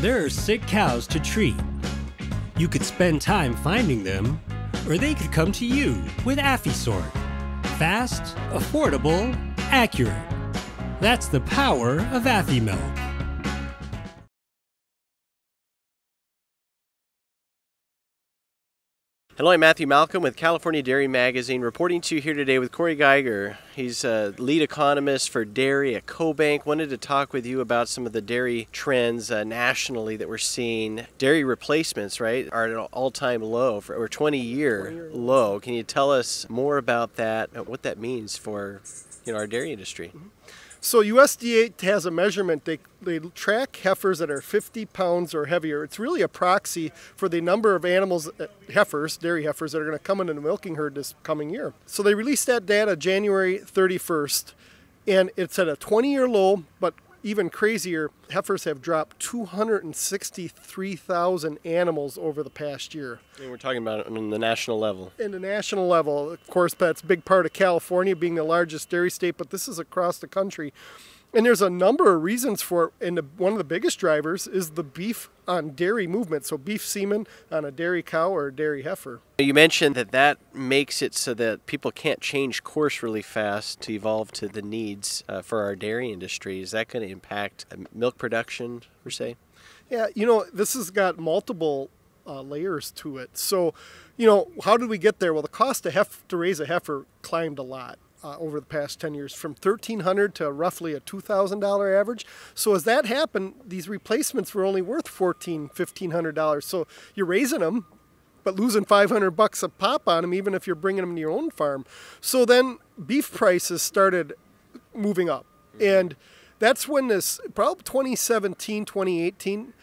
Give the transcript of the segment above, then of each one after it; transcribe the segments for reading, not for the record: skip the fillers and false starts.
there are sick cows to treat. You could spend time finding them, or they could come to you with AffiSort. Fast, affordable, accurate. That's the power of AffiMilk. Hello, I'm Matthew Malcolm with California Dairy Magazine, reporting to you here today with Corey Geiger. He's a lead economist for dairy at CoBank. Wanted to talk with you about some of the dairy trends nationally that we're seeing. Dairy replacements, right, are at an all-time low, or 20-year low. Can you tell us more about that, what that means for our dairy industry? So USDA has a measurement. They track heifers that are 50 pounds or heavier. It's really a proxy for the number of animals, heifers, dairy heifers, that are going to come into the milking herd this coming year. So they released that data January 31st, and it's at a 20-year low, but even crazier, heifers have dropped 263,000 animals over the past year. And we're talking about it on the national level. In the national level. Of course, that's a big part of California being the largest dairy state, but this is across the country. And there's a number of reasons for it, and one of the biggest drivers is the beef on dairy movement, so beef semen on a dairy cow or a dairy heifer. You mentioned that makes it so that people can't change course really fast to evolve to the needs for our dairy industry. Is that going to impact milk production, per se? Yeah, this has got multiple layers to it. So, how did we get there? Well, the cost to raise a heifer climbed a lot. Over the past 10 years, from $1,300 to roughly a $2,000 average. So as that happened, these replacements were only worth $1,400, $1,500. So you're raising them, but losing $500 a pop on them, even if you're bringing them to your own farm. So then beef prices started moving up. And that's when probably 2017, 2018,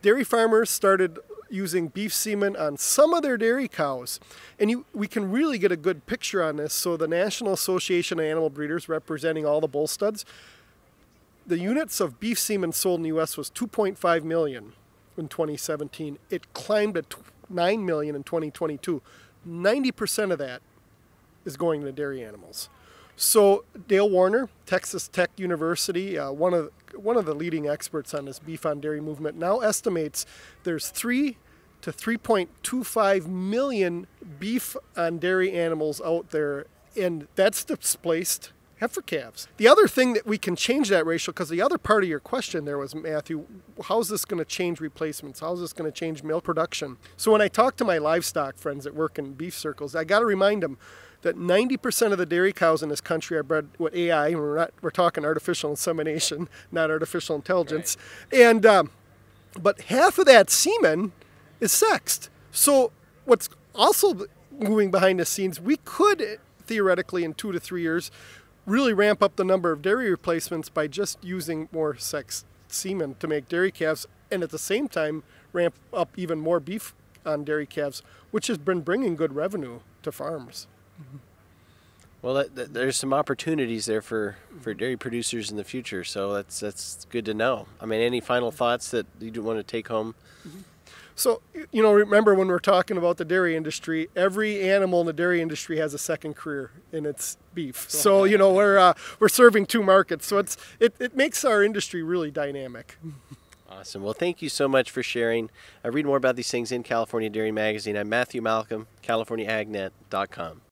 dairy farmers started using beef semen on some of their dairy cows. And we can really get a good picture on this. So the National Association of Animal Breeders, representing all the bull studs, the units of beef semen sold in the U.S. was 2.5 million in 2017. It climbed to 9 million in 2022. 90% of that is going to dairy animals. So Dale Warner, Texas Tech University, one of the leading experts on this beef on dairy movement, now estimates there's 3 to 3.25 million beef on dairy animals out there, and that's displaced heifer calves. The other thing that we can change that ratio, because the other part of your question there was, Matthew, how's this going to change replacements? How's this going to change milk production? So when I talk to my livestock friends that work in beef circles, I got to remind them that 90% of the dairy cows in this country are bred with AI. We're talking artificial insemination, not artificial intelligence. Right. And but half of that semen is sexed. So what's also moving behind the scenes, we could theoretically in 2 to 3 years really ramp up the number of dairy replacements by just using more sexed semen to make dairy calves, and at the same time ramp up even more beef on dairy calves, which has been bringing good revenue to farms. Well, there's some opportunities there for dairy producers in the future, so that's good to know. I mean, any final thoughts that you do want to take home? So, remember when we're talking about the dairy industry, every animal in the dairy industry has a second career, and it's beef. So, we're serving two markets, so it makes our industry really dynamic. Awesome. Well, thank you so much for sharing. I read more about these things in California Dairy Magazine. I'm Matthew Malcolm, CaliforniaAgNet.com.